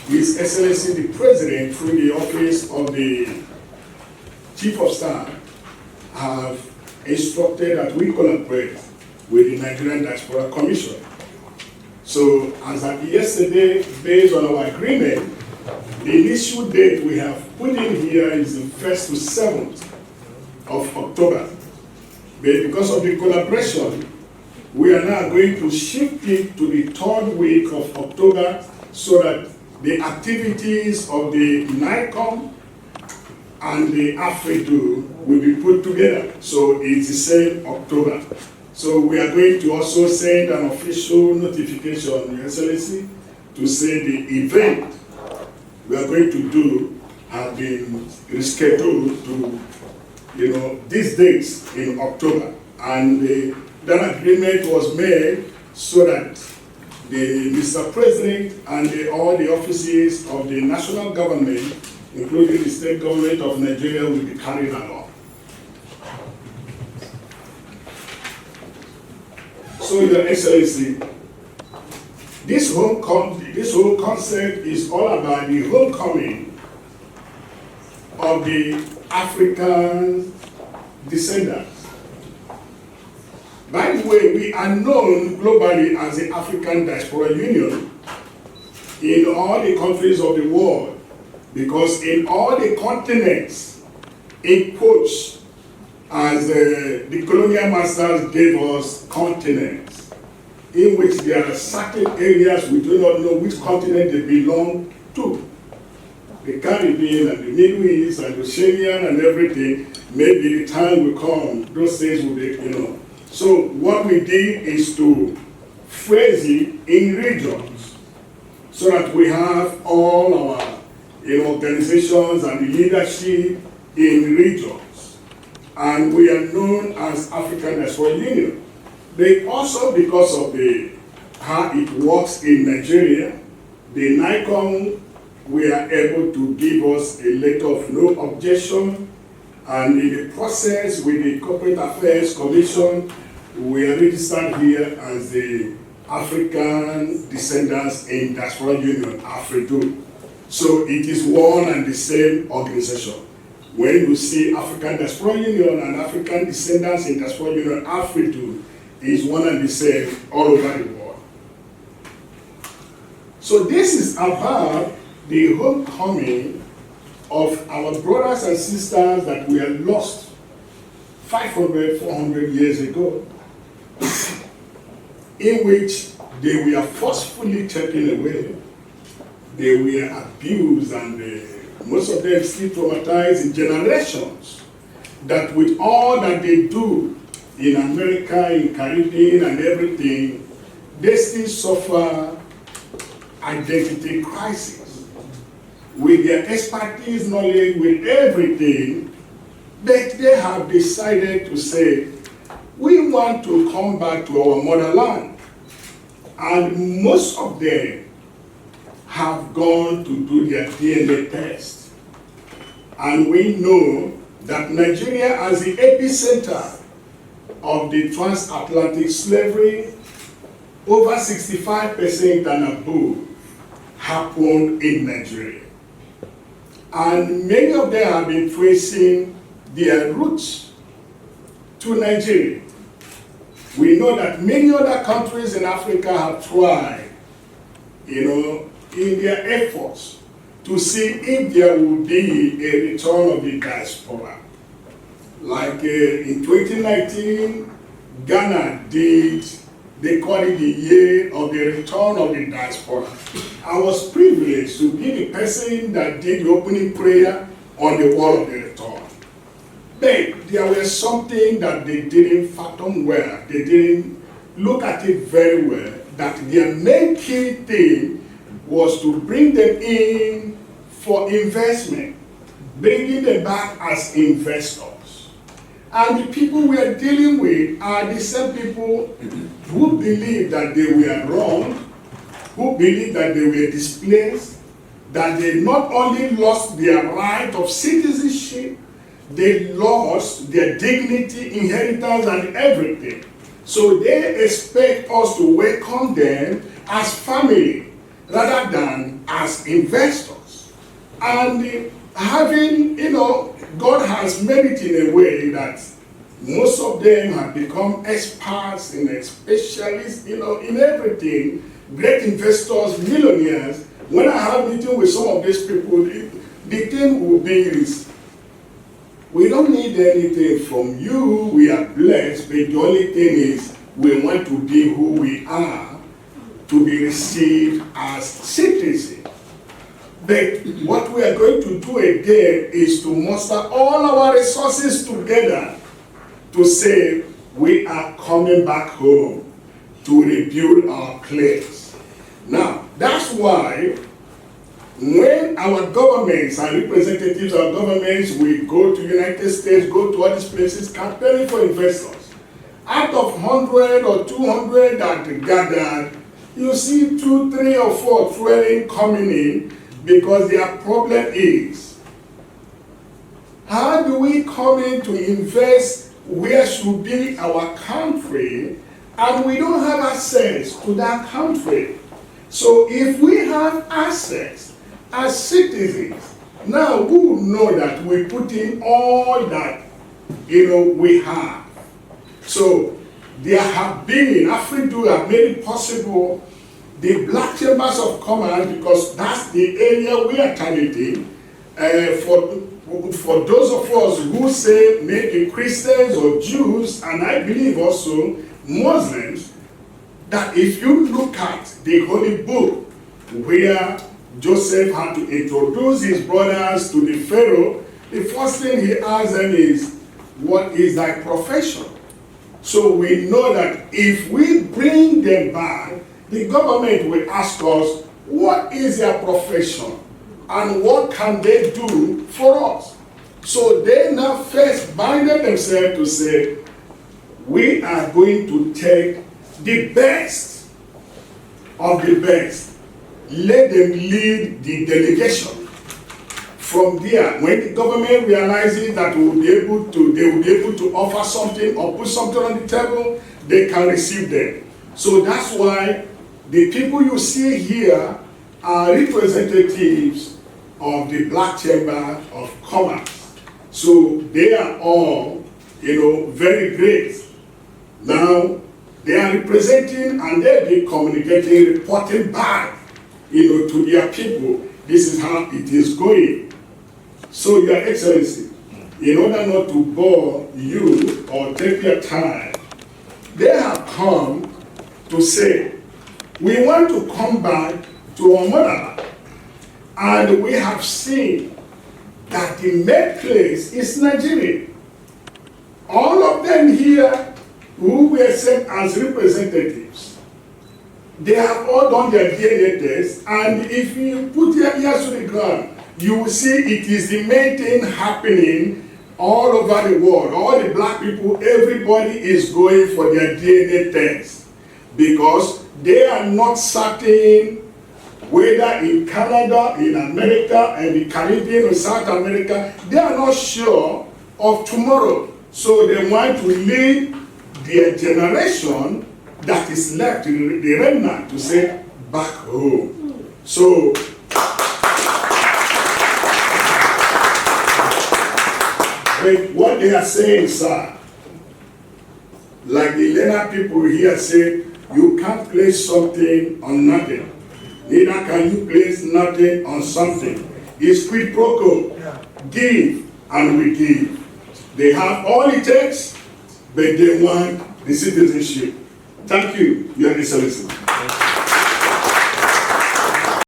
His Excellency the President, through the office of the Chief of Staff, have instructed that we collaborate with the Nigerian Diaspora Commission. So, as of yesterday, based on our agreement, the initial date we have put in here is the 1st to 7th of October. But because of the collaboration, we are now going to shift it to the 3rd week of October so that the activities of the NICOM and the AFRIDU will be put together. So it's the same October. So we are going to also send an official notification, Your Excellency, to say the event we are going to do have been rescheduled to, these dates in October. And that agreement was made so that the Mr. President and all the offices of the national government, including the state government of Nigeria, will be carried along. So, Your Excellency, this whole concept is all about the homecoming of the African Descendants. By the way, we are known globally as the African Diaspora Union in all the countries of the world, because in all the continents, in quotes, as the colonial masters gave us continents, in which there are certain areas we do not know which continent they belong to. The Caribbean and the Middle East and the Oceanian and everything, maybe the time will come, those things will be, So what we did is to phrase it in regions so that we have all our organizations and the leadership in regions. And we are known as African Descendants Union. They also, because of how it works in Nigeria, the NICOM were able to give us a letter of no objection, and in the process with the Corporate Affairs Commission, we are registered here as the African Descendants in Diaspora Union, AFRIDU. So it is one and the same organization. When you see African Diaspora Union and African Descendants in Diaspora Union, AFRIDU is one and the same all over the world. So this is about the homecoming of our brothers and sisters that we have lost 500, 400 years ago, in which they were forcefully taken away. They were abused, and most of them still traumatized in generations, that with all that they do in America, in Caribbean and everything, they still suffer identity crisis. With their expertise, knowledge, with everything, they have decided to say, we want to come back to our motherland. And most of them have gone to do their DNA test. And we know that Nigeria, as the epicenter of the transatlantic slavery, over 65% and above happened in Nigeria. And many of them have been tracing their roots to Nigeria. We know that many other countries in Africa have tried, in their efforts to see if there will be a return of the diaspora. Like in 2019, Ghana did, they call it the year of the return of the diaspora. I was privileged to be the person that did the opening prayer on the wall of the return. But there was something that they didn't fathom well. They didn't look at it very well, that their main key thing was to bring them in for investment, bringing them back as investors. And the people we are dealing with are the same people who believe that they were wrong, who believe that they were displaced, that they not only lost their right of citizenship, they lost their dignity, inheritance, and everything. So they expect us to welcome them as family, rather than as investors. And having, God has made it in a way that most of them have become experts and specialists, in everything, great investors, millionaires. When I have meeting with some of these people, the thing will be is, we don't need anything from you, we are blessed, but the only thing is, we want to be who we are, to be received as citizens. But what we are going to do again is to muster all our resources together to say we are coming back home to rebuild our place. Now, that's why when our governments and representatives of governments will go to United States, go to all these places campaigning for investors, out of 100 or 200 that gathered, you see 2, 3, or 4 trailing coming in, because their problem is, how do we come in to invest where should be our country, and we don't have access to that country? So if we have access as citizens, now we will know that we put in all that we have. So there have been, AFRIDU have made it possible, the Black Chambers of Commerce, because that's the area we are targeting, for those of us who say maybe Christians or Jews, and I believe also Muslims, that if you look at the Holy Book, where Joseph had to introduce his brothers to the Pharaoh, the first thing he asked them is, what is thy profession? So we know that if we bring them back, the government will ask us, what is their profession? And what can they do for us? So they now first binded themselves to say, we are going to take the best of the best. Let them lead the delegation. From there, when the government realizes that they will be able to offer something or put something on the table, they can receive them. So that's why the people you see here are representatives of the Black Chamber of Commerce. So they are all, very great. Now, they are representing and they'll be communicating, reporting back, to their people. This is how it is going. So, Your Excellency, in order not to bore you or take your time, they have come to say, we want to come back to our motherland. And we have seen that the main place is Nigeria. All of them here who were sent as representatives, they have all done their DNA test, and if you put your ears to the ground, you will see it is the main thing happening all over the world. All the black people, everybody is going for their DNA test because they are not certain whether in Canada, in America, and the Caribbean or South America, they are not sure of tomorrow. So they want to lead their generation that is left, the remnant, to say, back home. So, what they are saying, sir, like the Lena people here say, you can't place something on nothing. Neither can you place nothing on something. It's quid pro quo. Give and we give. They have all it takes, but they want the citizenship. Thank you, Your Excellency.